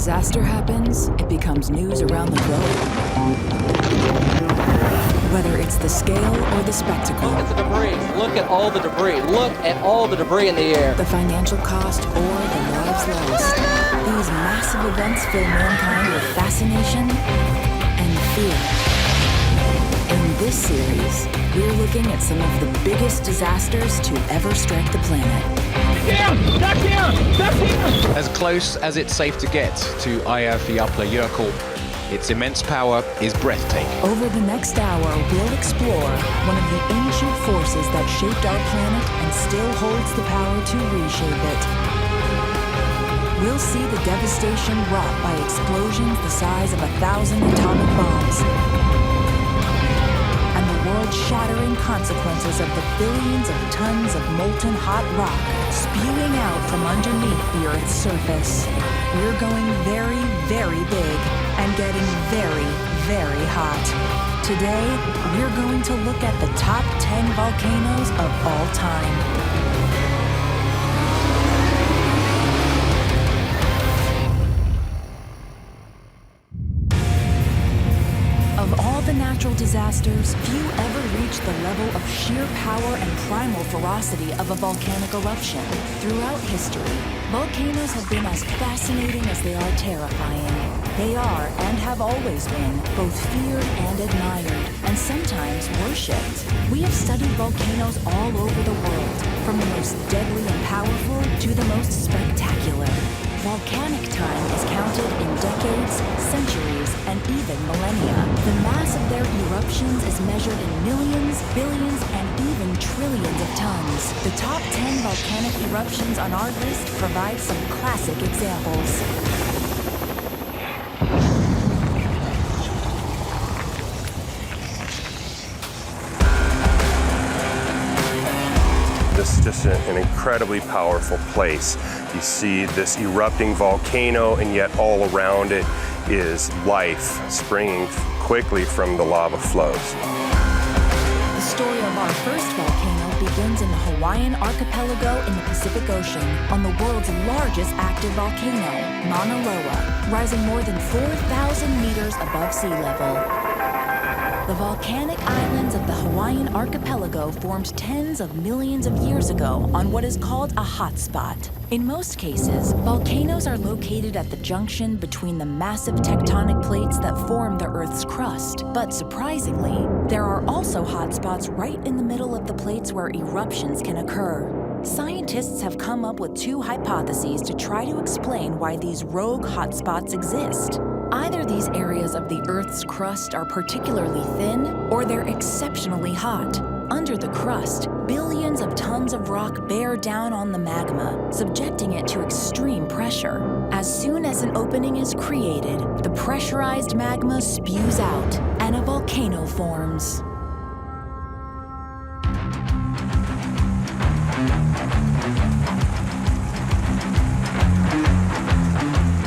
disaster happens, it becomes news around the globe. Whether it's the scale or the spectacle. Look at the debris. Look at all the debris. Look at all the debris in the air. The financial cost or the lives lost. These massive events fill mankind with fascination and fear. In this series, we're looking at some of the biggest disasters to ever strike the planet. Back here! As close as it's safe to get to Eyjafjallajökull, its immense power is breathtaking. Over the next hour, we'll explore one of the ancient forces that shaped our planet and still holds the power to reshape it. We'll see the devastation wrought by explosions the size of 1,000 atomic bombs. And the world-shattering consequences of the billions of tons of molten hot rock spewing out from underneath the Earth's surface. We're going very, very big and getting very, very hot. Today, we're going to look at the top 10 volcanoes of all time. Natural disasters, few ever reach the level of sheer power and primal ferocity of a volcanic eruption. Throughout history, volcanoes have been as fascinating as they are terrifying. They are, and have always been, both feared and admired, and sometimes worshipped. We have studied volcanoes all over the world, from the most deadly and powerful to the most spectacular. Volcanic time is counted in decades, centuries, and even millennia. The mass of their eruptions is measured in millions, billions, and even trillions of tons. The top 10 volcanic eruptions on our list provide some classic examples. This is just an incredibly powerful place. You see this erupting volcano, and yet all around it is life springing quickly from the lava flows. The story of our first volcano begins in the Hawaiian archipelago in the Pacific Ocean, on the world's largest active volcano, Mauna Loa, rising more than 4,000 meters above sea level. The volcanic islands of the Hawaiian archipelago formed tens of millions of years ago on what is called a hotspot. In most cases, volcanoes are located at the junction between the massive tectonic plates that form the Earth's crust. But surprisingly, there are also hotspots right in the middle of the plates where eruptions can occur. Scientists have come up with two hypotheses to try to explain why these rogue hotspots exist. Either these areas of the Earth's crust are particularly thin, or they're exceptionally hot. Under the crust, billions of tons of rock bear down on the magma, subjecting it to extreme pressure. As soon as an opening is created, the pressurized magma spews out, and a volcano forms.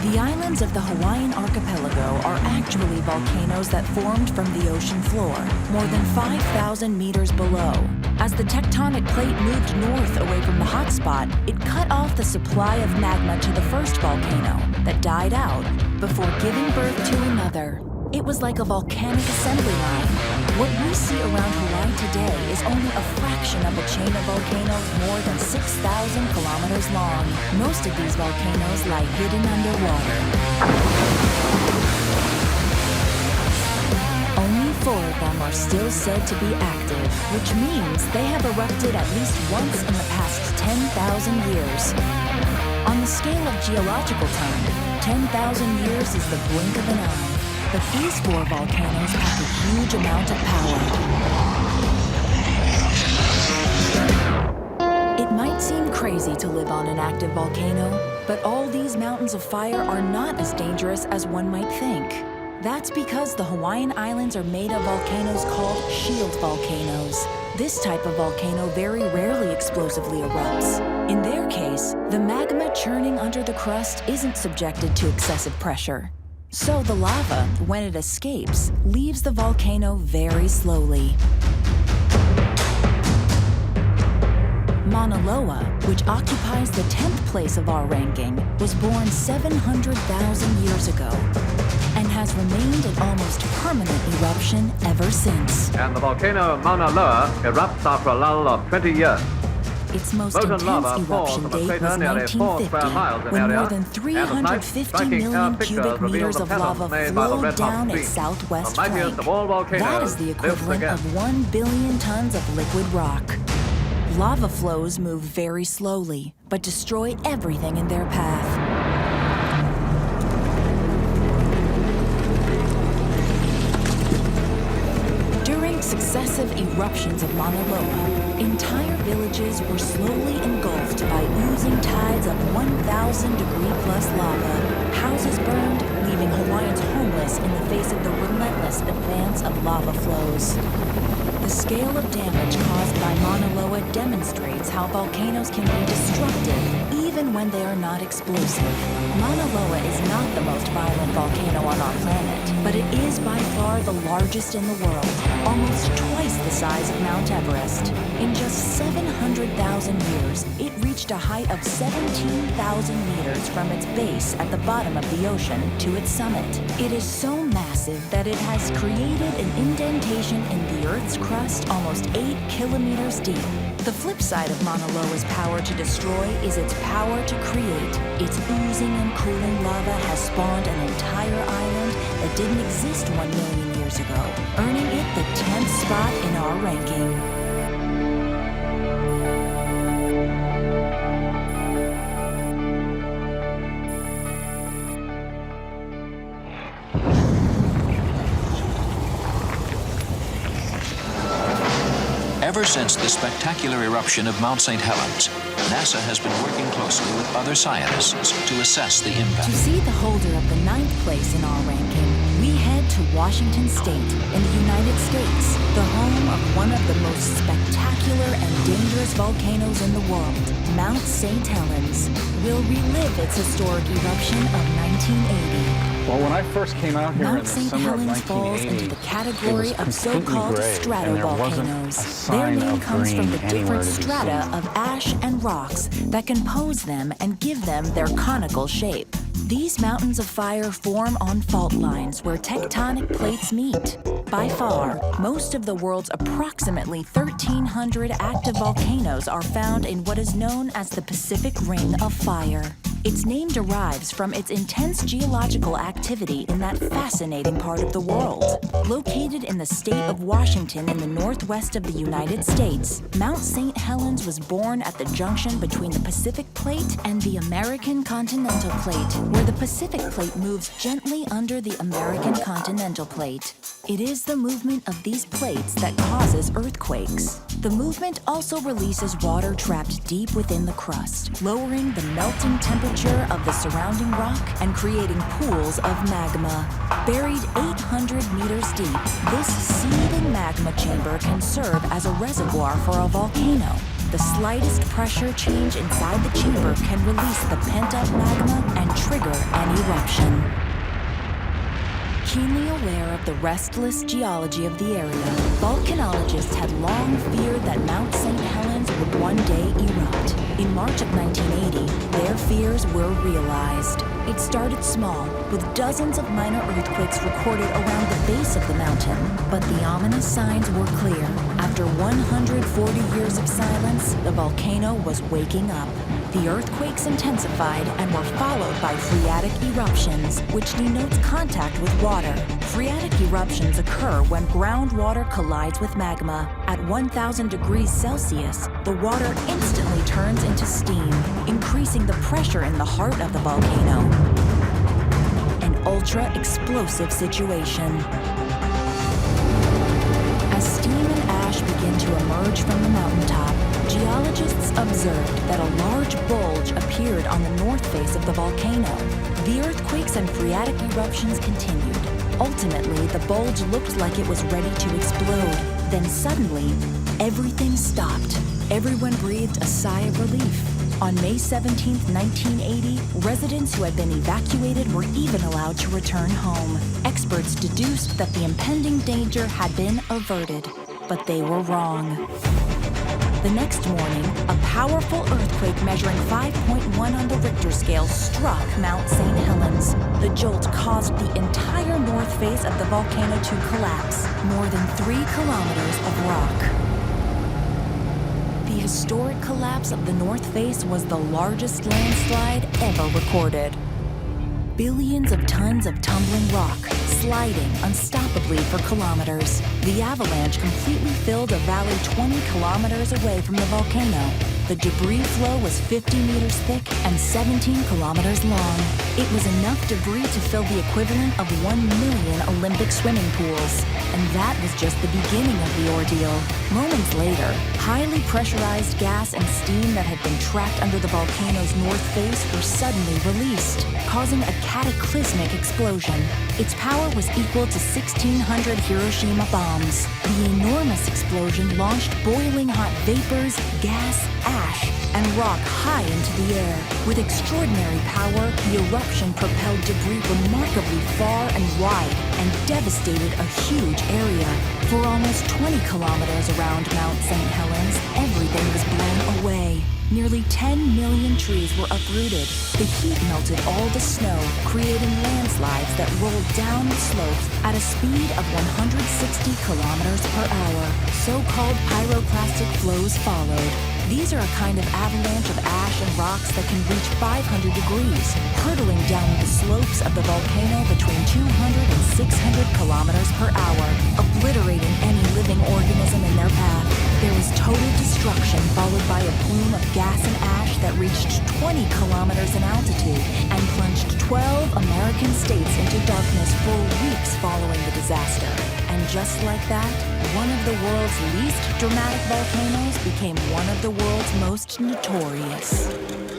The islands of the Hawaiian archipelago are actually volcanoes that formed from the ocean floor, more than 5,000 meters below. As the tectonic plate moved north away from the hotspot, it cut off the supply of magma to the first volcano that died out before giving birth to another. It was like a volcanic assembly line. What we see around Hawaii today is only a fraction of a chain of volcanoes more than 6,000 kilometers long. Most of these volcanoes lie hidden underwater. Only 4 of them are still said to be active, which means they have erupted at least once in the past 10,000 years. On the scale of geological time, 10,000 years is the blink of an eye. But these 4 volcanoes pack a huge amount of power. It might seem crazy to live on an active volcano, but all these mountains of fire are not as dangerous as one might think. That's because the Hawaiian Islands are made of volcanoes called shield volcanoes. This type of volcano very rarely explosively erupts. In their case, the magma churning under the crust isn't subjected to excessive pressure. So the lava, when it escapes, leaves the volcano very slowly. Mauna Loa, which occupies the 10th place of our ranking, was born 700,000 years ago and has remained in almost permanent eruption ever since. And the volcano Mauna Loa erupts after a lull of 20 years. Its most Molten intense lava falls eruption from a date crater was nearly 4 square 1950, miles in when area, more than and at 350 striking million pictures cubic reveal meters the of pillars lava made by the flowed red hot down its stream. southwest The mightiest flank. of all volcanoes That is the lives equivalent again. of 1 billion tons of liquid rock. Lava flows move very slowly, but destroy everything in their path. During successive eruptions of Mauna Loa, entire villages were slowly engulfed by oozing tides of 1,000-degree-plus lava. Houses burned, leaving Hawaiians homeless in the face of the relentless advance of lava flows. The scale of damage caused by Mauna Loa demonstrates how volcanoes can be destructive even when they are not explosive. Mauna Loa is not the most violent volcano on our planet, but it is by far the largest in the world, almost twice the size of Mount Everest. In just 700,000 years, it reached a height of 17,000 meters from its base at the bottom of the ocean to its summit. It is so massive that it has created an indentation in the Earth's crust almost 8 kilometers deep. The flip side of Mauna Loa's power to destroy is its power to create. Its oozing and cooling lava has spawned an entire island that didn't exist 1 million years ago, earning it the 10th spot in our ranking. Ever since the spectacular eruption of Mount St. Helens, NASA has been working closely with other scientists to assess the impact. To see the holder of the 9th place in our ranking, we head to Washington State in the United States, the home of one of the most spectacular and dangerous volcanoes in the world. Mount St. Helens will relive its historic eruption of 1980. Well, when I first came out here in Mount the St. summer of Helens falls 1980, into the category of so-called stratovolcanoes. Their sign name of comes from the green different anywhere to be strata seen. of ash and rocks that compose them and give them their conical shape. These mountains of fire form on fault lines where tectonic plates meet. By far, most of the world's approximately 1,300 active volcanoes are found in what is known as the Pacific Ring of Fire. Its name derives from its intense geological activity in that fascinating part of the world. Located in the state of Washington in the northwest of the United States, Mount St. Helens was born at the junction between the Pacific Plate and the American Continental Plate, where the Pacific Plate moves gently under the American Continental Plate. It is the movement of these plates that causes earthquakes. The movement also releases water trapped deep within the crust, lowering the melting temperature of the surrounding rock and creating pools of magma. Buried 800 meters deep, this seething magma chamber can serve as a reservoir for a volcano. The slightest pressure change inside the chamber can release the pent-up magma and trigger an eruption. Keenly aware of the restless geology of the area, volcanologists had long feared that Mount St. Helens would one day erupt. In March of 1980, their fears were realized. It started small, with dozens of minor earthquakes recorded around the base of the mountain. But the ominous signs were clear. After 140 years of silence, the volcano was waking up. The earthquakes intensified and were followed by phreatic eruptions, which denotes contact with water. Phreatic eruptions occur when groundwater collides with magma. At 1,000 degrees Celsius, the water instantly turns into steam, increasing the pressure in the heart of the volcano. An ultra-explosive situation. As steam and ash begin to emerge from the mountaintop, geologists observed that a large bulge appeared on the north face of the volcano. The earthquakes and phreatic eruptions continued. Ultimately, the bulge looked like it was ready to explode. Then suddenly, everything stopped. Everyone breathed a sigh of relief. On May 17, 1980, residents who had been evacuated were even allowed to return home. Experts deduced that the impending danger had been averted, but they were wrong. The next morning, a powerful earthquake measuring 5.1 on the Richter scale struck Mount St. Helens. The jolt caused the entire north face of the volcano to collapse, more than 3 kilometers of rock. The historic collapse of the north face was the largest landslide ever recorded. Billions of tons of tumbling rock, sliding unstoppably for kilometers. The avalanche completely filled a valley 20 kilometers away from the volcano. The debris flow was 50 meters thick and 17 kilometers long. It was enough debris to fill the equivalent of 1 million Olympic swimming pools. And that was just the beginning of the ordeal. Moments later, highly pressurized gas and steam that had been trapped under the volcano's north face were suddenly released, causing a cataclysmic explosion. Its power was equal to 1,600 Hiroshima bombs. The enormous explosion launched boiling hot vapors, gas, ash, and rock high into the air. With extraordinary power, the eruption propelled debris remarkably far and wide and devastated a huge area. For almost 20 kilometers around Mount St. Helens, everything was blown away. Nearly 10 million trees were uprooted. The heat melted all the snow, creating landslides that rolled down the slopes at a speed of 160 kilometers per hour. So-called pyroclastic flows followed. These are a kind of avalanche of ash and rocks that can reach 500 degrees, hurtling down the slopes of the volcano between 200 and 600 kilometers per hour, obliterating any living organism in their path. There was total destruction, followed by a plume of gas and ash that reached 20 kilometers in altitude and plunged 12 American states into darkness for weeks following the disaster. And just like that, one of the world's least dramatic volcanoes became one of the world's most notorious.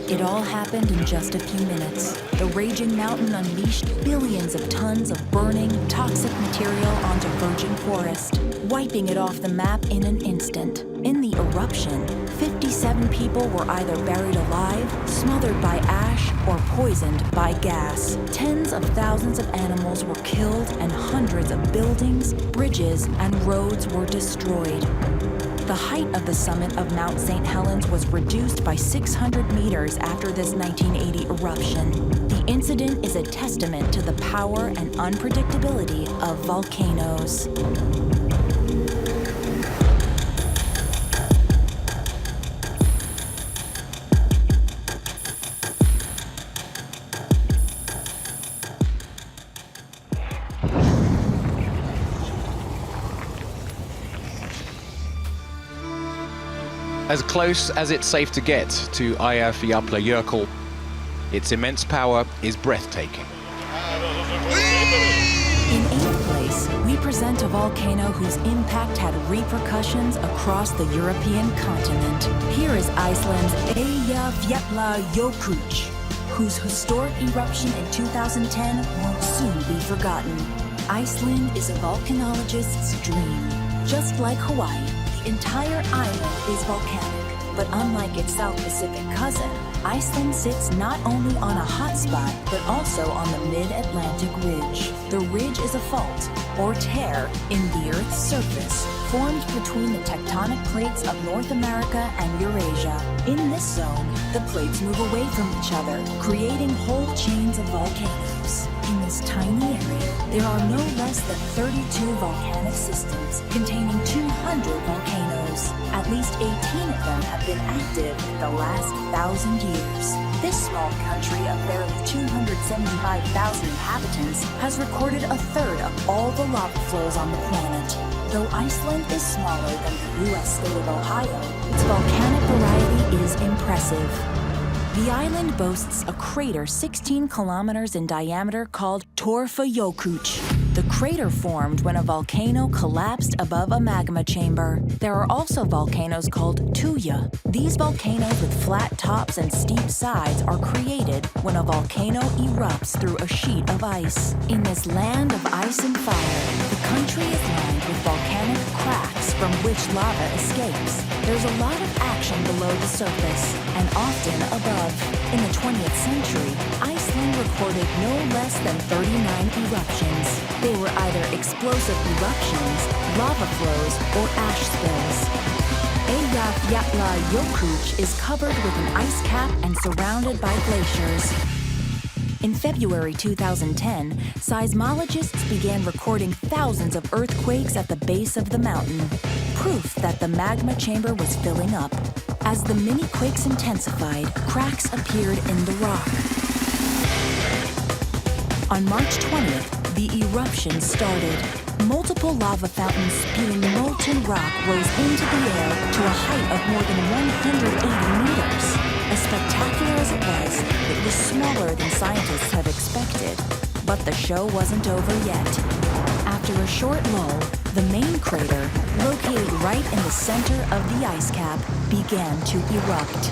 It all happened in just a few minutes. The raging mountain unleashed billions of tons of burning, toxic material onto virgin forest, wiping it off the map in an instant. In the eruption, 57 people were either buried alive, smothered by ash, or poisoned by gas. Tens of thousands of animals were killed, and hundreds of buildings, bridges, and roads were destroyed. The height of the summit of Mount St. Helens was reduced by 600 meters after this 1980 eruption. The incident is a testament to the power and unpredictability of volcanoes. As close as it's safe to get to Eyjafjallajökull, its immense power is breathtaking. In eighth place, we present a volcano whose impact had repercussions across the European continent. Here is Iceland's Eyjafjallajökull, whose historic eruption in 2010 won't soon be forgotten. Iceland is a volcanologist's dream. Just like Hawaii, the entire island is volcanic, but unlike its South Pacific cousin, Iceland sits not only on a hotspot, but also on the mid-Atlantic ridge. The ridge is a fault, or tear, in the Earth's surface, formed between the tectonic plates of North America and Eurasia. In this zone, the plates move away from each other, creating whole chains of volcanoes. In this tiny area, there are no less than 32 volcanic systems containing 200 volcanoes. At least 18 of them have been active in the last 1,000 years. This small country of barely 275,000 inhabitants has recorded a third of all the lava flows on the planet. Though Iceland is smaller than the U.S. state of Ohio, its volcanic variety is impressive. The island boasts a crater 16 kilometers in diameter called Torfajökull. The crater formed when a volcano collapsed above a magma chamber. There are also volcanoes called tuya. These volcanoes with flat tops and steep sides are created when a volcano erupts through a sheet of ice. In this land of ice and fire, the country is lined with volcanic cracks from which lava escapes. There's a lot of action below the surface, and often above. In the 20th century, Iceland recorded no less than 39 eruptions. They were either explosive eruptions, lava flows, or ash spills. Eyjafjallajökull is covered with an ice cap and surrounded by glaciers. In February 2010, seismologists began recording thousands of earthquakes at the base of the mountain, proof that the magma chamber was filling up. As the mini-quakes intensified, cracks appeared in the rock. On March 20th, the eruption started. Multiple lava fountains spewing molten rock rose into the air to a height of more than 180 meters. As spectacular as it was smaller than scientists had expected. But the show wasn't over yet. After a short lull, the main crater, located right in the center of the ice cap, began to erupt.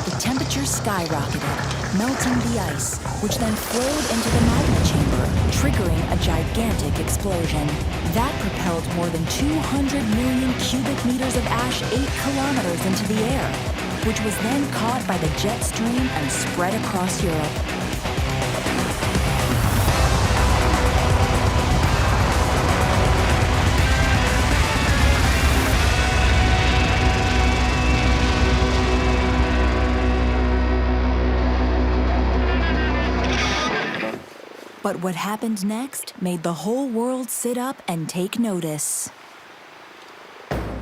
The temperature skyrocketed, melting the ice, which then flowed into the magma chamber, triggering a gigantic explosion. That propelled more than 200 million cubic meters of ash 8 kilometers into the air, which was then caught by the jet stream and spread across Europe. But what happened next made the whole world sit up and take notice.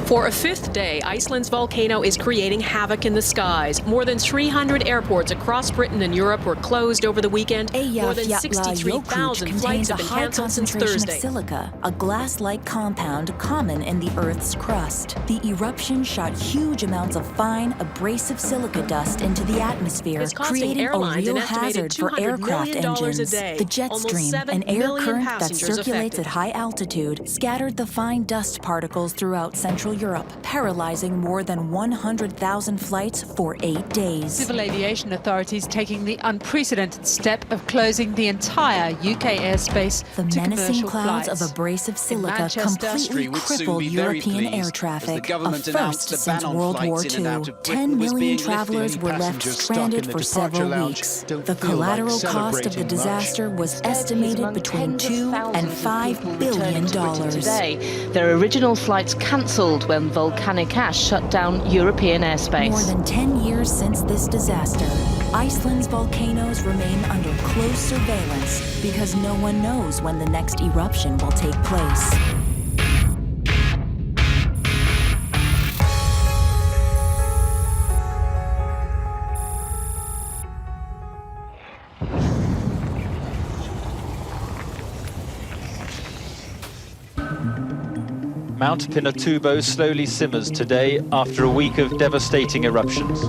For a fifth day, Iceland's volcano is creating havoc in the skies. More than 300 airports across Britain and Europe were closed over the weekend. More than 63,000 flights have been canceled since Thursday. Of silica, a glass-like compound common in the Earth's crust. The eruption shot huge amounts of fine, abrasive silica dust into the atmosphere, creating a real hazard for aircraft engines. The jet stream, an air current that circulates at high altitude, scattered the fine dust particles throughout Central Europe, paralyzing more than 100,000 flights for 8 days. Civil aviation authorities taking the unprecedented step of closing the entire UK airspace the to menacing commercial clouds flights. of abrasive silica Manchester, completely crippled European air traffic, a first since World War II. 10 million travelers were left stranded for several weeks. The collateral cost of the disaster was estimated between $2 and $5 billion. Today, their original flights cancelled when volcanic ash shut down European airspace. More than 10 years since this disaster, Iceland's volcanoes remain under close surveillance because no one knows when the next eruption will take place. Mount Pinatubo slowly simmers today after a week of devastating eruptions.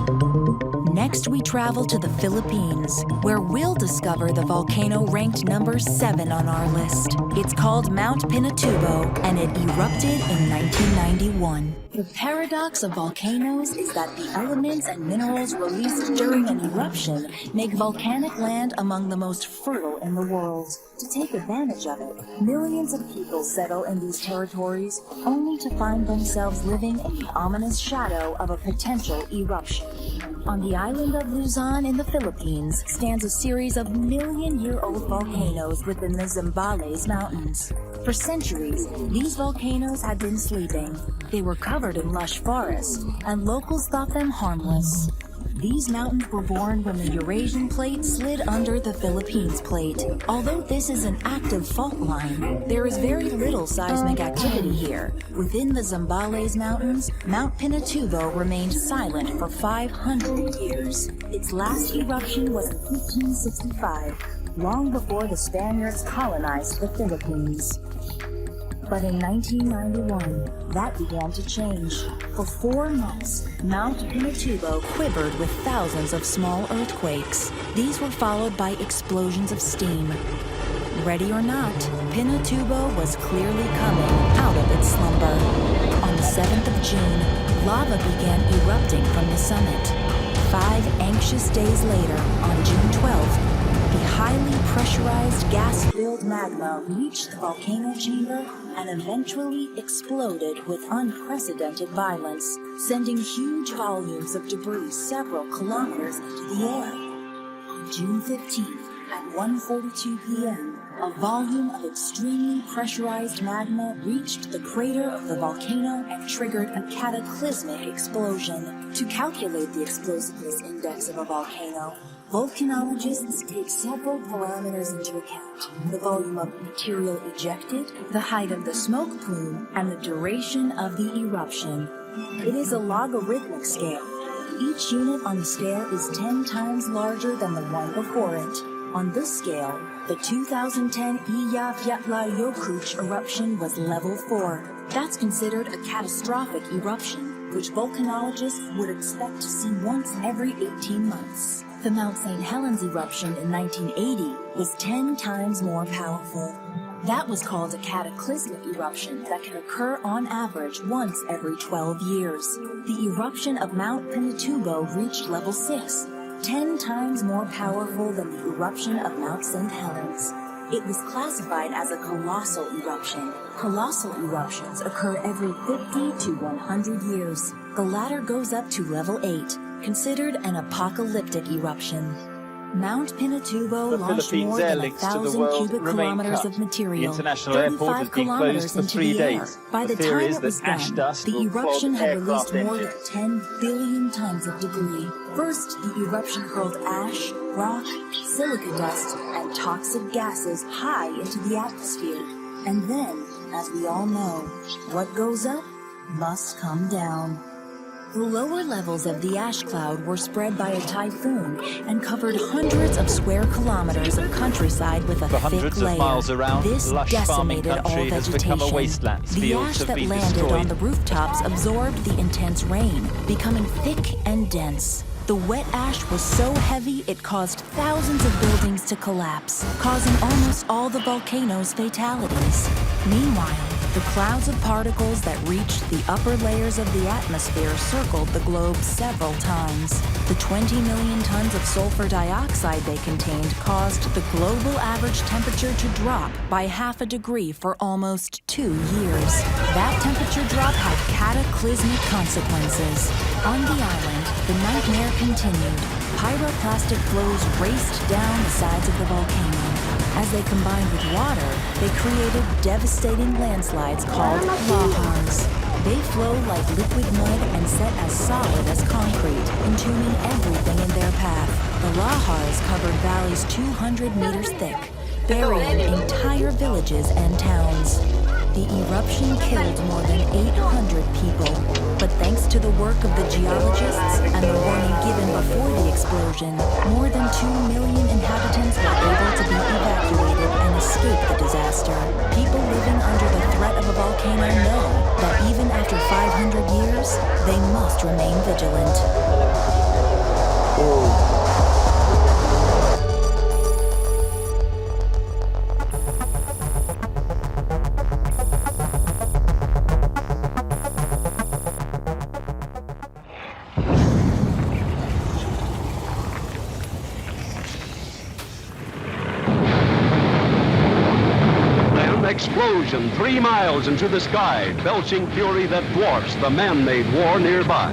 Next, we travel to the Philippines, where we'll discover the volcano ranked number 7 on our list. It's called Mount Pinatubo, and it erupted in 1991. The paradox of volcanoes is that the elements and minerals released during an eruption make volcanic land among the most fertile in the world. To take advantage of it, millions of people settle in these territories, only to find themselves living in the ominous shadow of a potential eruption. On the island of Luzon in the Philippines stands a series of million-year-old volcanoes within the Zambales Mountains. For centuries, these volcanoes had been sleeping. They were covered in lush forest, and locals thought them harmless. These mountains were born when the Eurasian plate slid under the Philippines plate. Although this is an active fault line, there is very little seismic activity here. Within the Zambales Mountains, Mount Pinatubo remained silent for 500 years. Its last eruption was in 1565, long before the Spaniards colonized the Philippines. But in 1991, that began to change. For 4 months, Mount Pinatubo quivered with thousands of small earthquakes. These were followed by explosions of steam. Ready or not, Pinatubo was clearly coming out of its slumber. On the 7th of June, lava began erupting from the summit. 5 anxious days later, on June 12th, the highly pressurized gas-filled magma reached the volcano chamber and eventually exploded with unprecedented violence, sending huge volumes of debris several kilometers into the air. On June 15th, at 1:42 p.m., a volume of extremely pressurized magma reached the crater of the volcano and triggered a cataclysmic explosion. To calculate the explosiveness index of a volcano, volcanologists take several parameters into account: the volume of material ejected, the height of the smoke plume, and the duration of the eruption. It is a logarithmic scale. Each unit on the scale is 10 times larger than the one before it. On this scale, the 2010 Eyjafjallajökull eruption was level 4. That's considered a catastrophic eruption, which volcanologists would expect to see once every 18 months. The Mount St. Helens eruption in 1980 was 10 times more powerful. That was called a cataclysmic eruption that can occur on average once every 12 years. The eruption of Mount Pinatubo reached level 6, 10 times more powerful than the eruption of Mount St. Helens. It was classified as a colossal eruption. Colossal eruptions occur every 50 to 100 years. The latter goes up to level 8, considered an apocalyptic eruption. Mount Pinatubo launched more than 1,000 cubic kilometers of material, 35 kilometers into the air. By the time it was done, the eruption had released more than 10 billion tons of debris. First, the eruption hurled ash, rock, silica dust, and toxic gases high into the atmosphere. And then, as we all know, what goes up must come down. The lower levels of the ash cloud were spread by a typhoon and covered hundreds of square kilometers of countryside with a thick layer. Of miles around, This lush farming decimated all country has become a vegetation. wasteland. The Fields ash have that been landed destroyed. on the rooftops absorbed the intense rain, becoming thick and dense. The wet ash was so heavy it caused thousands of buildings to collapse, causing almost all the volcano's fatalities. Meanwhile, the clouds of particles that reached the upper layers of the atmosphere circled the globe several times. The 20 million tons of sulfur dioxide they contained caused the global average temperature to drop by half a degree for almost 2 years. That temperature drop had cataclysmic consequences. On the island, the nightmare continued. Pyroclastic flows raced down the sides of the volcano. As they combined with water, they created devastating landslides called lahars. They flow like liquid mud and set as solid as concrete, entombing everything in their path. The lahars covered valleys 200 meters thick, burying entire villages and towns. The eruption killed more than 800 people, but thanks to the work of the geologists and the warning given before the explosion, more than 2 million inhabitants were able to be evacuated and escape the disaster. People living under the threat of a volcano know that even after 500 years, they must remain vigilant. Explosion 3 miles into the sky, belching fury that dwarfs the man-made war nearby.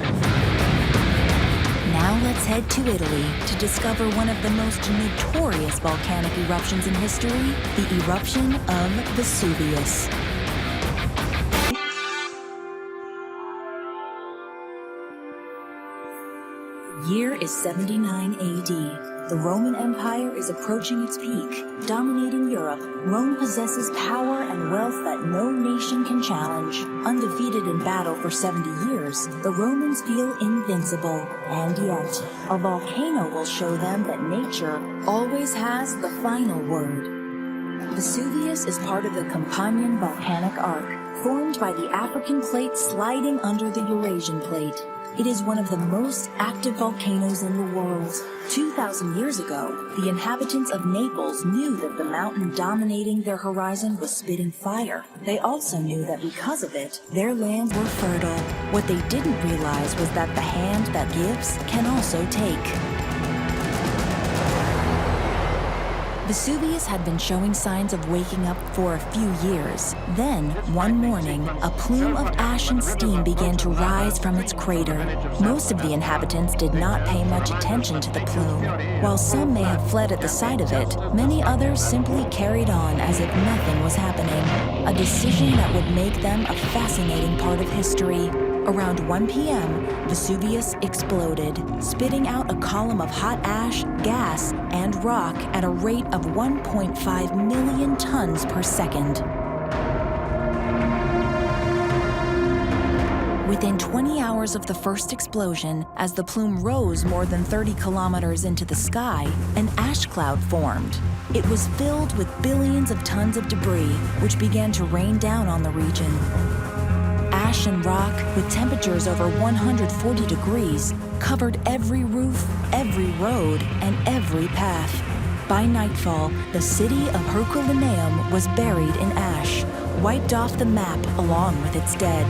Now let's head to Italy to discover one of the most notorious volcanic eruptions in history, the eruption of Vesuvius. The year is 79 AD. The Roman Empire is approaching its peak. Dominating Europe, Rome possesses power and wealth that no nation can challenge. Undefeated in battle for 70 years, the Romans feel invincible. And yet, a volcano will show them that nature always has the final word. Vesuvius is part of the Campanian volcanic arc, formed by the African plate sliding under the Eurasian plate. It is one of the most active volcanoes in the world. 2,000 years ago, the inhabitants of Naples knew that the mountain dominating their horizon was spitting fire. They also knew that because of it, their lands were fertile. What they didn't realize was that the hand that gives can also take. Vesuvius had been showing signs of waking up for a few years. Then, one morning, a plume of ash and steam began to rise from its crater. Most of the inhabitants did not pay much attention to the plume. While some may have fled at the sight of it, many others simply carried on as if nothing was happening. A decision that would make them a fascinating part of history. Around 1 p.m., Vesuvius exploded, spitting out a column of hot ash, gas, and rock at a rate of 1.5 million tons per second. Within 20 hours of the first explosion, as the plume rose more than 30 kilometers into the sky, an ash cloud formed. It was filled with billions of tons of debris, which began to rain down on the region. Ash and rock, with temperatures over 140 degrees, covered every roof, every road, and every path. By nightfall, the city of Herculaneum was buried in ash, wiped off the map along with its dead.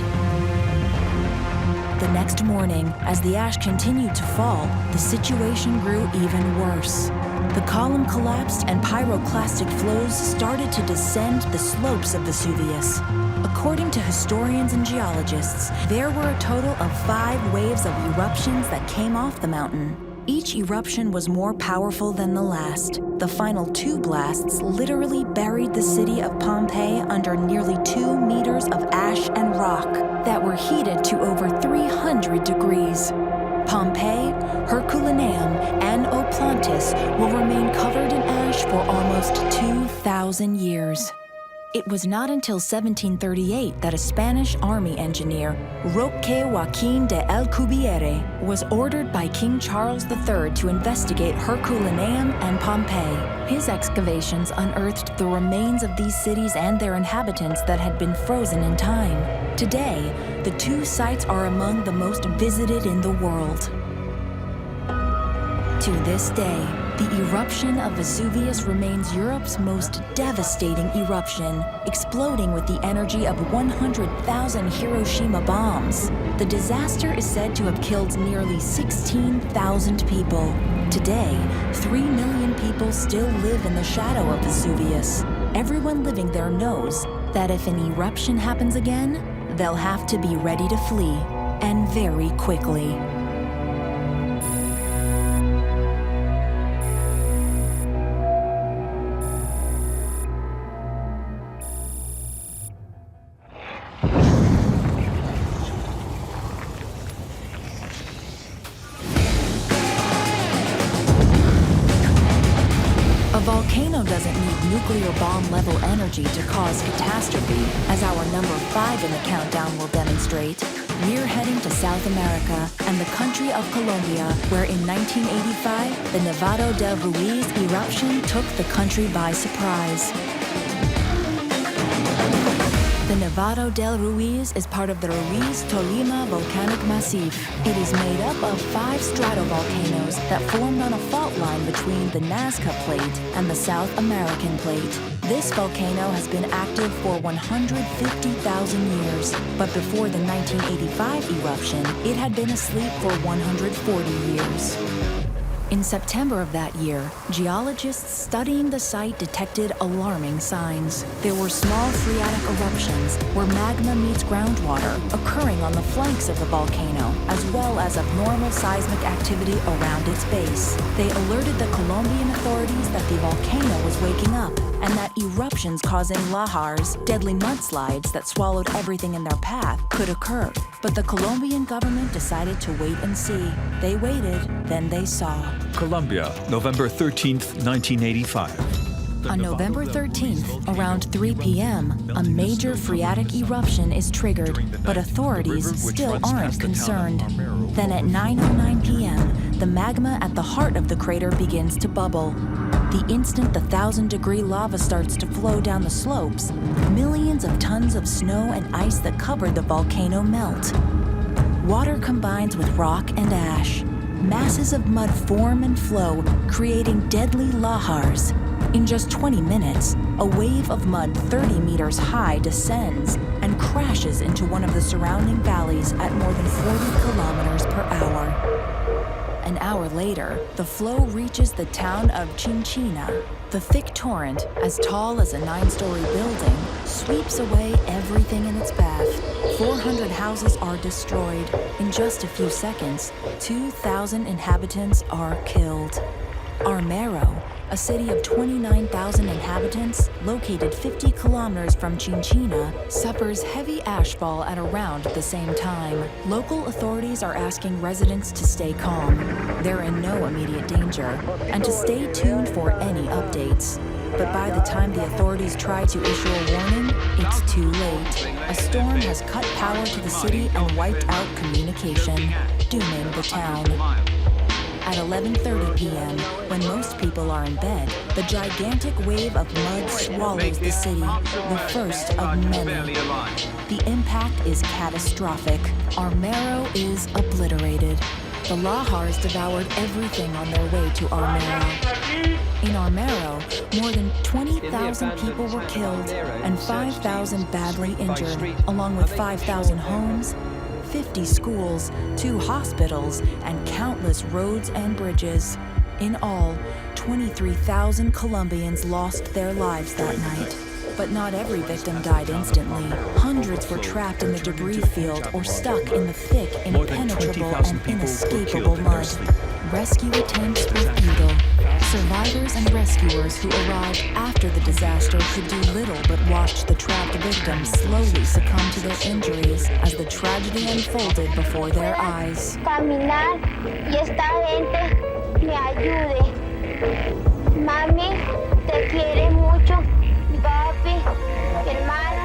The next morning, as the ash continued to fall, the situation grew even worse. The column collapsed and pyroclastic flows started to descend the slopes of Vesuvius. According to historians and geologists, there were a total of 5 waves of eruptions that came off the mountain. Each eruption was more powerful than the last. The final 2 blasts literally buried the city of Pompeii under nearly 2 meters of ash and rock that were heated to over 300 degrees. Pompeii, Herculaneum, and Oplontis will remain covered in ash for almost 2,000 years. It was not until 1738 that a Spanish army engineer, Roque Joaquín de Alcubierre, was ordered by King Charles III to investigate Herculaneum and Pompeii. His excavations unearthed the remains of these cities and their inhabitants that had been frozen in time. Today, the 2 sites are among the most visited in the world. To this day, the eruption of Vesuvius remains Europe's most devastating eruption, exploding with the energy of 100,000 Hiroshima bombs. The disaster is said to have killed nearly 16,000 people. Today, 3 million people still live in the shadow of Vesuvius. Everyone living there knows that if an eruption happens again, they'll have to be ready to flee, and very quickly. A volcano doesn't need nuclear bomb-level energy to cause catastrophe, as our number 5 in the countdown will demonstrate. We're heading to South America and the country of Colombia, where in 1985, the Nevado del Ruiz eruption took the country by surprise. The Nevado del Ruiz is part of the Ruiz-Tolima volcanic massif. It is made up of 5 stratovolcanoes that formed on a fault line between the Nazca Plate and the South American Plate. This volcano has been active for 150,000 years, but before the 1985 eruption, it had been asleep for 140 years. In September of that year, geologists studying the site detected alarming signs. There were small phreatic eruptions where magma meets groundwater occurring on the flanks of the volcano, as well as abnormal seismic activity around its base. They alerted the Colombian authorities that the volcano was waking up and that eruptions causing lahars, deadly mudslides that swallowed everything in their path, could occur. But the Colombian government decided to wait and see. They waited, then they saw. Colombia, November 13th, 1985. On November 13th, around 3 p.m., a major phreatic eruption is triggered, but authorities still aren't concerned. Then at 9:09 p.m., the magma at the heart of the crater begins to bubble. The instant the 1,000-degree lava starts to flow down the slopes, millions of tons of snow and ice that covered the volcano melt. Water combines with rock and ash. Masses of mud form and flow, creating deadly lahars. In just 20 minutes, a wave of mud 30 meters high descends and crashes into one of the surrounding valleys at more than 40 kilometers per hour. An hour later, the flow reaches the town of Chinchina. The thick torrent, as tall as a 9-story building, sweeps away everything in its path. 400 houses are destroyed. In just a few seconds, 2,000 inhabitants are killed. Armero, a city of 29,000 inhabitants, located 50 kilometers from Chinchina, suffers heavy ashfall at around the same time. Local authorities are asking residents to stay calm. They're in no immediate danger, and to stay tuned for any updates. But by the time the authorities try to issue a warning, it's too late. A storm has cut power to the city and wiped out communication, dooming the town. At 11:30 p.m., when most people are in bed, the gigantic wave of mud swallows the city, the first of many. The impact is catastrophic. Armero is obliterated. The Lahars devoured everything on their way to Armero. In Armero, more than 20,000 people were killed and 5,000 badly injured, along with 5,000 homes, 50 schools, 2 hospitals, and countless roads and bridges. In all, 23,000 Colombians lost their lives that night. But not every victim died instantly. Hundreds were trapped in the debris field or stuck in the thick, impenetrable, and inescapable mud. Rescue attempts were futile. Survivors and rescuers who arrived after the disaster could do little but watch the trapped victims slowly succumb to their injuries as the tragedy unfolded before their eyes. Caminar y esta gente me ayude. Mami, te quiere mucho. Papi, hermano.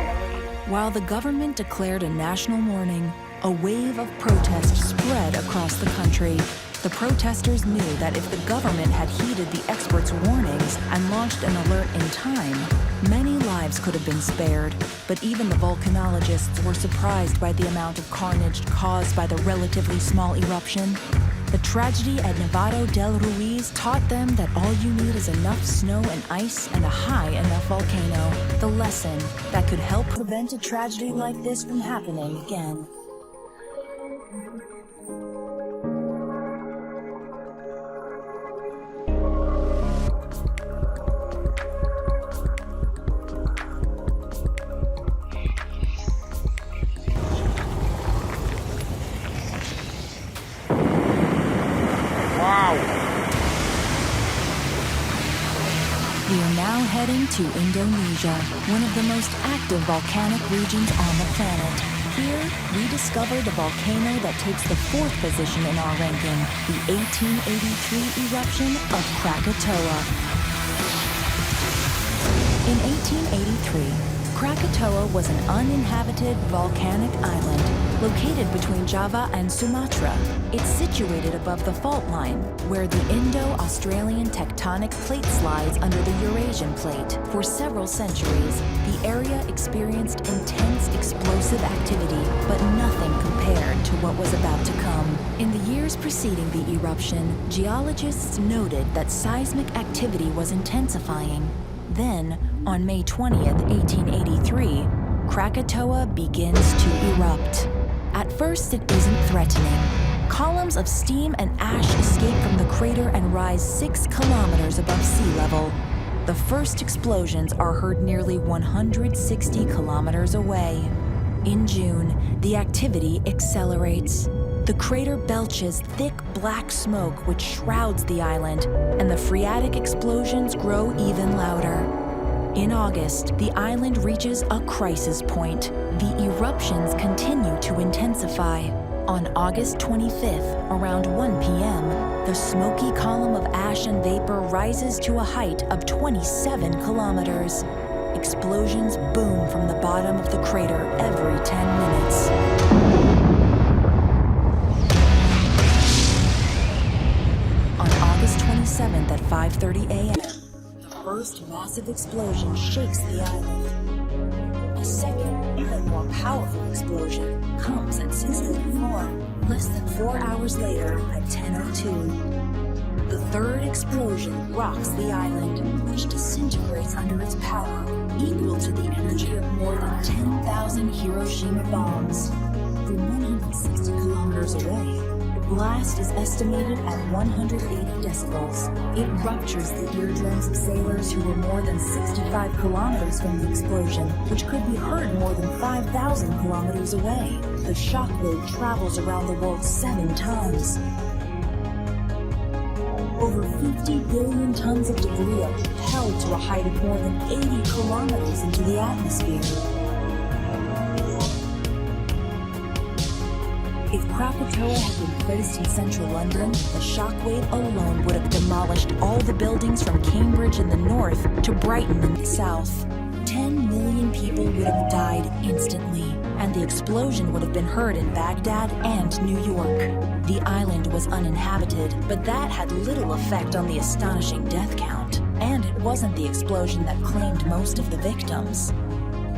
While the government declared a national mourning, a wave of protest spread across the country. The protesters knew that if the government had heeded the experts' warnings and launched an alert in time, many lives could have been spared. But even the volcanologists were surprised by the amount of carnage caused by the relatively small eruption. The tragedy at Nevado del Ruiz taught them that all you need is enough snow and ice and a high enough volcano. The lesson that could help prevent a tragedy like this from happening again. We are now heading to Indonesia, one of the most active volcanic regions on the planet. Here, we discover the volcano that takes the 4th position in our ranking, the 1883 eruption of Krakatoa. In 1883, Krakatoa was an uninhabited volcanic island located between Java and Sumatra. It's situated above the fault line, where the Indo-Australian tectonic plate slides under the Eurasian plate. For several centuries, the area experienced intense explosive activity, but nothing compared to what was about to come. In the years preceding the eruption, geologists noted that seismic activity was intensifying. Then, on May 20th, 1883, Krakatoa begins to erupt. At first, it isn't threatening. Columns of steam and ash escape from the crater and rise 6 kilometers above sea level. The first explosions are heard nearly 160 kilometers away. In June, the activity accelerates. The crater belches thick black smoke which shrouds the island, and the phreatic explosions grow even louder. In August, the island reaches a crisis point. The eruptions continue to intensify. On August 25th, around 1 p.m., the smoky column of ash and vapor rises to a height of 27 kilometers. Explosions boom from the bottom of the crater every 10 minutes. On August 27th at 5:30 a.m., first massive explosion shakes the island. A second, even more powerful explosion comes at 6:34, less than 4 hours later at 10:02. The third explosion rocks the island, which disintegrates under its power, equal to the energy of more than 10,000 Hiroshima bombs. From 160 kilometers away, blast is estimated at 180 decibels. It ruptures the eardrums of sailors who were more than 65 kilometers from the explosion, which could be heard more than 5,000 kilometers away. The shockwave travels around the world 7 times. Over 50 billion tons of debris are propelled to a height of more than 80 kilometers into the atmosphere. If Krakatoa had been placed in central London, the shockwave alone would have demolished all the buildings from Cambridge in the north to Brighton in the south. 10 million people would have died instantly, and the explosion would have been heard in Baghdad and New York. The island was uninhabited, but that had little effect on the astonishing death count. And it wasn't the explosion that claimed most of the victims.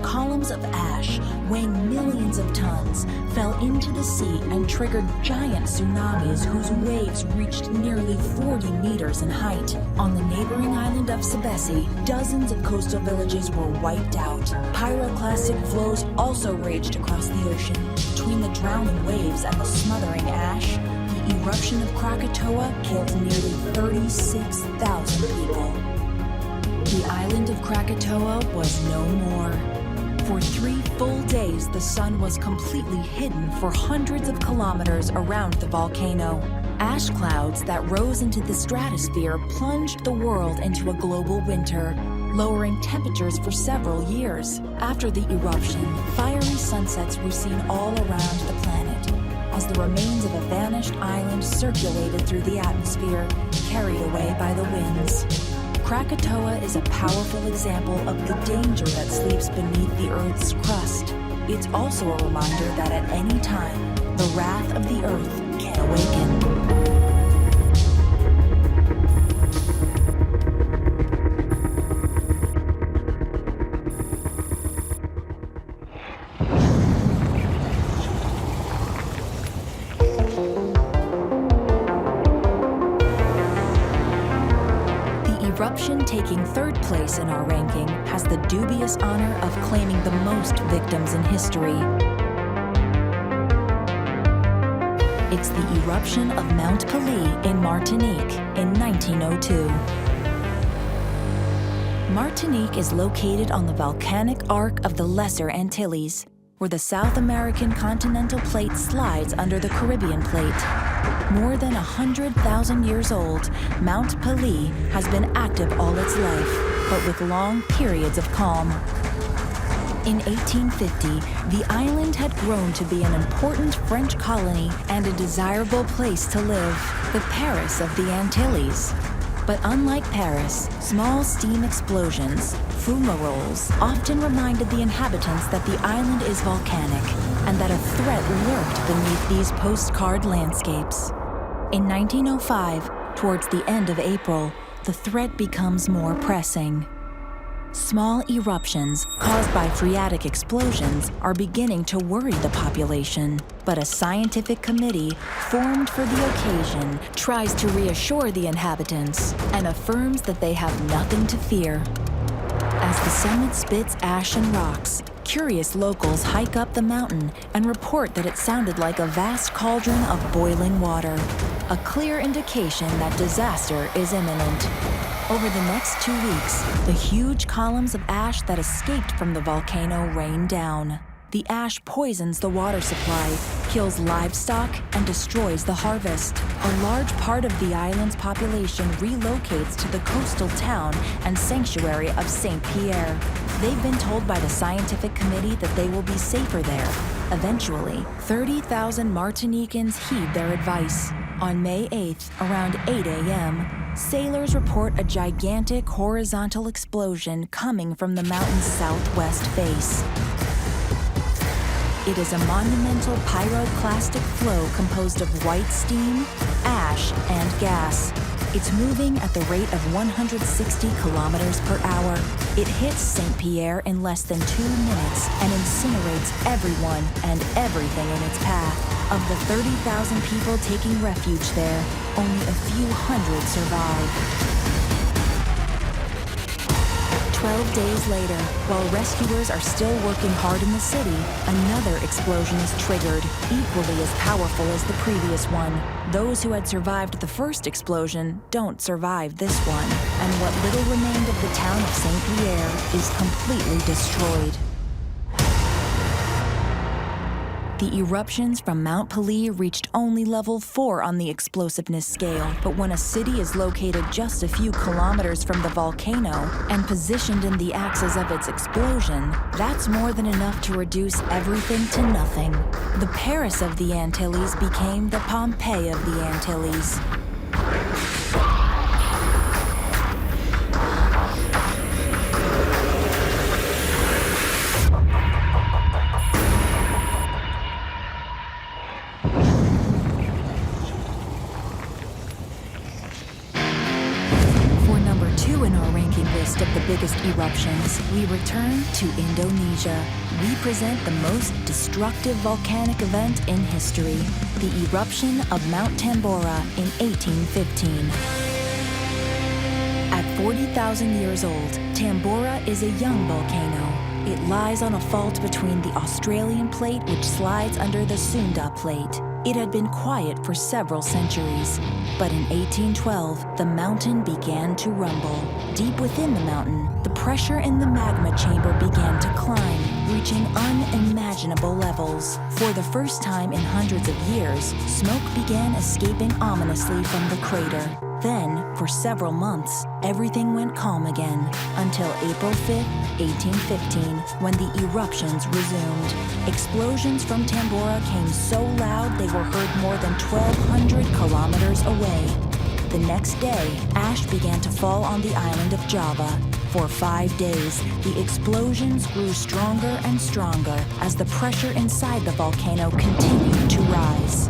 Columns of ash, weighing millions of tons, fell into the sea and triggered giant tsunamis whose waves reached nearly 40 meters in height. On the neighboring island of Sabesi, dozens of coastal villages were wiped out. Pyroclastic flows also raged across the ocean. Between the drowning waves and the smothering ash, the eruption of Krakatoa killed nearly 36,000 people. The island of Krakatoa was no more. For 3 full days, the sun was completely hidden for hundreds of kilometers around the volcano. Ash clouds that rose into the stratosphere plunged the world into a global winter, lowering temperatures for several years. After the eruption, fiery sunsets were seen all around the planet, as the remains of a vanished island circulated through the atmosphere, carried away by the winds. Krakatoa is a powerful example of the danger that sleeps beneath the Earth's crust. It's also a reminder that at any time, the wrath of the Earth can awaken. Eruption, taking 3rd place in our ranking, has the dubious honor of claiming the most victims in history. It's the eruption of Mount Pelée in Martinique in 1902. Martinique is located on the volcanic arc of the Lesser Antilles, where the South American continental plate slides under the Caribbean plate. More than 100,000 years old, Mount Pelée has been active all its life, but with long periods of calm. In 1850, the island had grown to be an important French colony and a desirable place to live, the Paris of the Antilles. But unlike Paris, small steam explosions, fumaroles, often reminded the inhabitants that the island is volcanic and that a threat lurked beneath these postcard landscapes. In 1905, towards the end of April, the threat becomes more pressing. Small eruptions caused by phreatic explosions are beginning to worry the population, but a scientific committee formed for the occasion tries to reassure the inhabitants and affirms that they have nothing to fear. As the summit spits ash and rocks, curious locals hike up the mountain and report that it sounded like a vast cauldron of boiling water, a clear indication that disaster is imminent. Over the next 2 weeks, the huge columns of ash that escaped from the volcano rain down. The ash poisons the water supply, kills livestock, and destroys the harvest. A large part of the island's population relocates to the coastal town and sanctuary of St. Pierre. They've been told by the scientific committee that they will be safer there. Eventually, 30,000 Martinicans heed their advice. On May 8th, around 8 a.m., sailors report a gigantic horizontal explosion coming from the mountain's southwest face. It is a monumental pyroclastic flow composed of white steam, ash, and gas. It's moving at the rate of 160 kilometers per hour. It hits St. Pierre in less than 2 minutes and incinerates everyone and everything in its path. Of the 30,000 people taking refuge there, only a few hundred survive. 12 days later, while rescuers are still working hard in the city, another explosion is triggered, equally as powerful as the previous one. Those who had survived the first explosion don't survive this one, and what little remained of the town of Saint Pierre is completely destroyed. The eruptions from Mount Pelée reached only level 4 on the explosiveness scale, but when a city is located just a few kilometers from the volcano and positioned in the axis of its explosion, that's more than enough to reduce everything to nothing. The Paris of the Antilles became the Pompeii of the Antilles. Of the biggest eruptions, we return to Indonesia. We present the most destructive volcanic event in history, the eruption of Mount Tambora in 1815. At 40,000 years old, Tambora is a young volcano. It lies on a fault between the Australian plate, which slides under the Sunda plate. It had been quiet for several centuries, but in 1812, the mountain began to rumble. Deep within the mountain, the pressure in the magma chamber began to climb, reaching unimaginable levels. For the first time in hundreds of years, smoke began escaping ominously from the crater. Then, for several months, everything went calm again, until April 5, 1815, when the eruptions resumed. Explosions from Tambora came so loud they were heard more than 1,200 kilometers away. The next day, ash began to fall on the island of Java. For 5 days, the explosions grew stronger and stronger as the pressure inside the volcano continued to rise.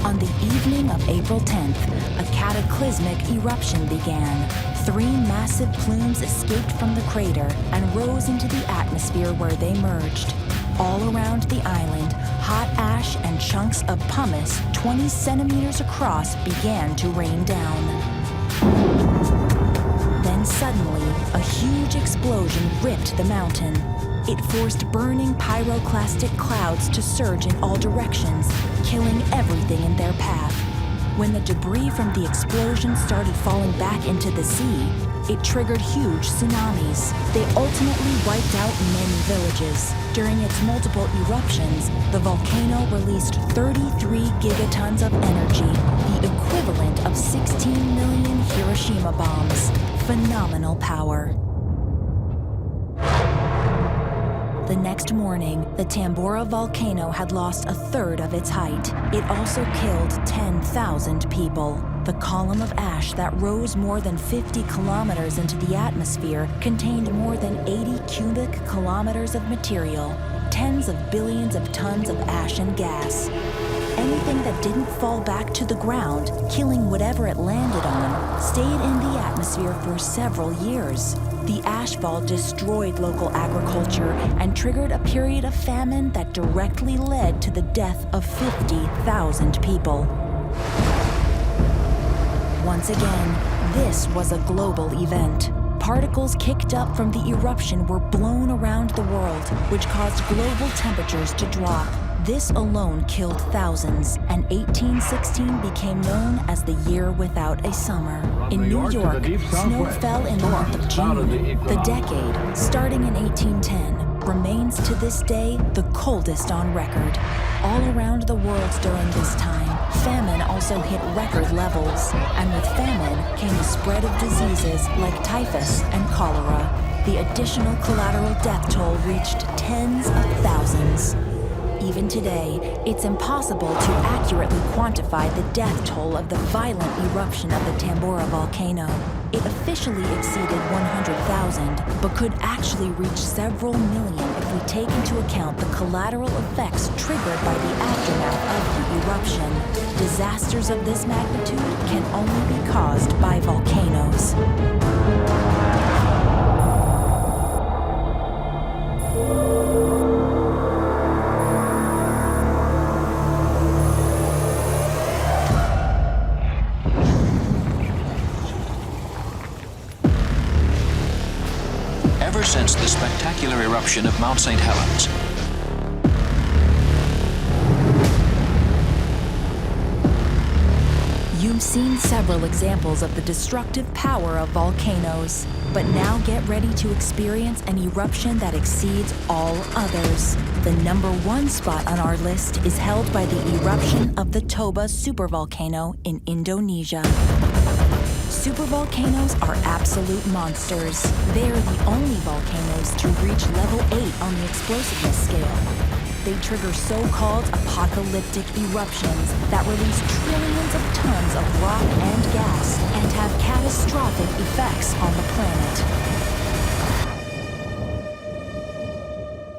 On the evening of April 10th, a cataclysmic eruption began. 3 massive plumes escaped from the crater and rose into the atmosphere where they merged. All around the island, hot ash and chunks of pumice 20 centimeters across began to rain down. Then suddenly, a huge explosion ripped the mountain. It forced burning pyroclastic clouds to surge in all directions, killing everything in their path. When the debris from the explosion started falling back into the sea, it triggered huge tsunamis. They ultimately wiped out many villages. During its multiple eruptions, the volcano released 33 gigatons of energy, the equivalent of 16 million Hiroshima bombs. Phenomenal power. The next morning, the Tambora volcano had lost a third of its height. It also killed 10,000 people. The column of ash that rose more than 50 kilometers into the atmosphere contained more than 80 cubic kilometers of material, tens of billions of tons of ash and gas. Anything that didn't fall back to the ground, killing whatever it landed on, stayed in the atmosphere for several years. The ashfall destroyed local agriculture and triggered a period of famine that directly led to the death of 50,000 people. Once again, this was a global event. Particles kicked up from the eruption were blown around the world, which caused global temperatures to drop. This alone killed thousands, and 1816 became known as the year without a summer. In New York, snow fell in the month of June. The decade, starting in 1810, remains to this day the coldest on record. All around the world during this time, famine also hit record levels, and with famine came the spread of diseases like typhus and cholera. The additional collateral death toll reached tens of thousands. Even today, it's impossible to accurately quantify the death toll of the violent eruption of the Tambora volcano. It officially exceeded 100,000, but could actually reach several million if we take into account the collateral effects triggered by the aftermath of the eruption. Disasters of this magnitude can only be caused by volcanoes. Ever spectacular eruption of Mount St. Helens. You've seen several examples of the destructive power of volcanoes, but now get ready to experience an eruption that exceeds all others. The #1 spot on our list is held by the eruption of the Toba supervolcano in Indonesia. Supervolcanoes are absolute monsters. They are the only volcanoes to reach level 8 on the explosiveness scale. They trigger so-called apocalyptic eruptions that release trillions of tons of rock and gas and have catastrophic effects on the planet.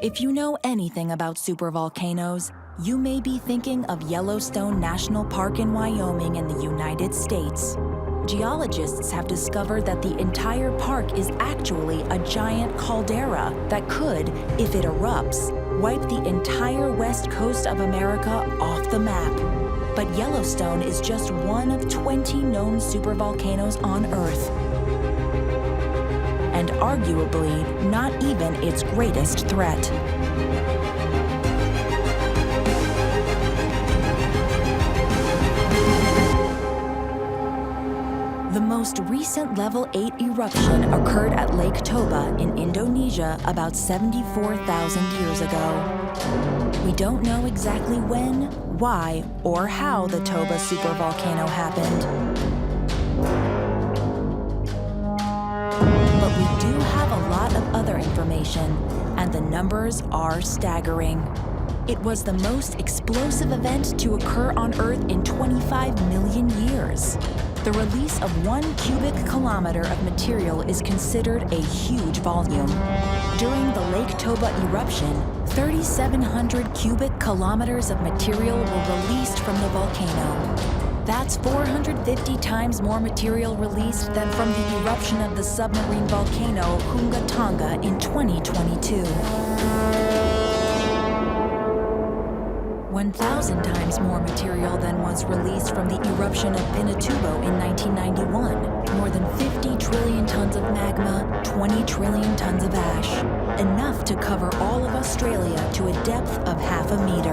If you know anything about supervolcanoes, you may be thinking of Yellowstone National Park in Wyoming in the United States. Geologists have discovered that the entire park is actually a giant caldera that could, if it erupts, wipe the entire west coast of America off the map. But Yellowstone is just one of 20 known supervolcanoes on Earth. And arguably, not even its greatest threat. The most recent level 8 eruption occurred at Lake Toba in Indonesia about 74,000 years ago. We don't know exactly when, why, or how the Toba supervolcano happened. But we do have a lot of other information, and the numbers are staggering. It was the most explosive event to occur on Earth in 25 million years. The release of 1 cubic kilometer of material is considered a huge volume. During the Lake Toba eruption, 3,700 cubic kilometers of material were released from the volcano. That's 450 times more material released than from the eruption of the submarine volcano Hunga in 2022. 1,000 times more material than was released from the eruption of Pinatubo in 1991. More than 50 trillion tons of magma, 20 trillion tons of ash. Enough to cover all of Australia to a depth of half a meter.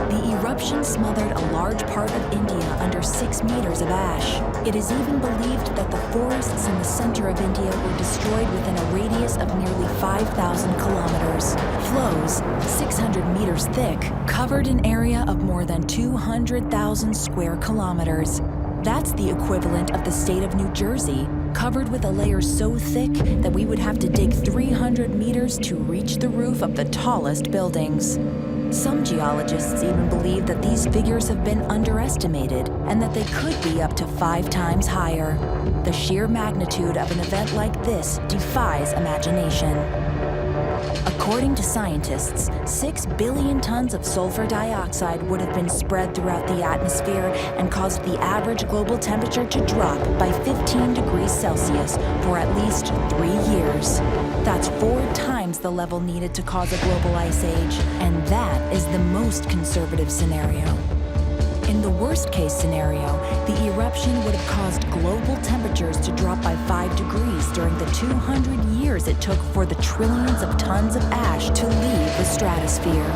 The eruption smothered a large part of India under 6 meters of ash. It is even believed that the forests in the center of India were destroyed within a radius of nearly 5,000 kilometers. Flows, 600 meters thick, covered an area of more than 200,000 square kilometers. That's the equivalent of the state of New Jersey, covered with a layer so thick that we would have to dig 300 meters to reach the roof of the tallest buildings. Some geologists even believe that these figures have been underestimated and that they could be up to 5 times higher. The sheer magnitude of an event like this defies imagination. According to scientists, 6 billion tons of sulfur dioxide would have been spread throughout the atmosphere and caused the average global temperature to drop by 15 degrees Celsius for at least 3 years. That's 4 times the level needed to cause a global ice age, and that is the most conservative scenario. In the worst-case scenario, the eruption would have caused global temperatures to drop by 5 degrees during the 200 years it took for the trillions of tons of ash to leave the stratosphere.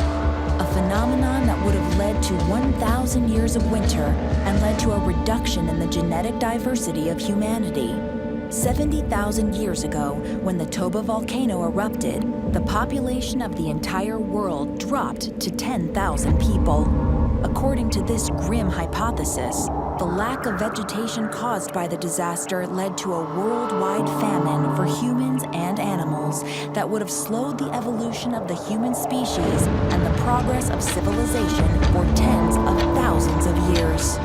A phenomenon that would have led to 1,000 years of winter and led to a reduction in the genetic diversity of humanity. 70,000 years ago, when the Toba volcano erupted, the population of the entire world dropped to 10,000 people. According to this grim hypothesis, the lack of vegetation caused by the disaster led to a worldwide famine for humans and animals that would have slowed the evolution of the human species and the progress of civilization for tens of thousands of years.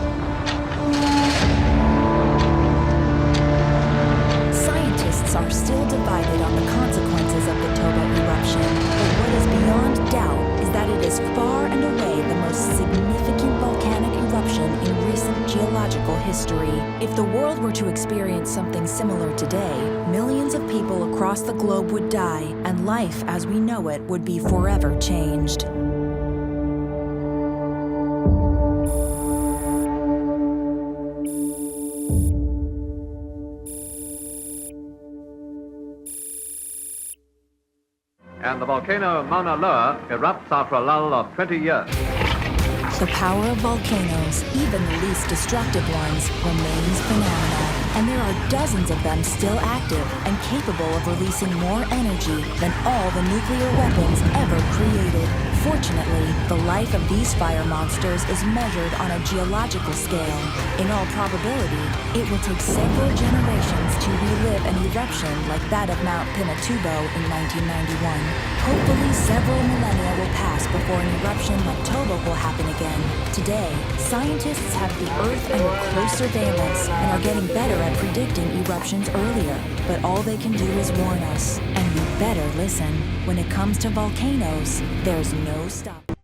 Scientists are still divided on the consequences of the Toba eruption, but what is beyond doubt is that it is far and away the most significant volcanic eruption in recent geological history. If the world were to experience something similar today, millions of people across the globe would die, and life as we know it would be forever changed. and the volcano Mauna Loa erupts after a lull of 20 years. The power of volcanoes, even the least destructive ones, remains phenomenal. And there are dozens of them still active and capable of releasing more energy than all the nuclear weapons ever created. Fortunately, the life of these fire monsters is measured on a geological scale. In all probability, it will take several generations to relive an eruption like that of Mount Pinatubo in 1991. Hopefully, several millennia will pass before an eruption like Toba will happen again. Today, scientists have the Earth under close surveillance and are getting better at predicting eruptions earlier. But all they can do is warn us, and we better listen. When it comes to volcanoes, there's no stopping.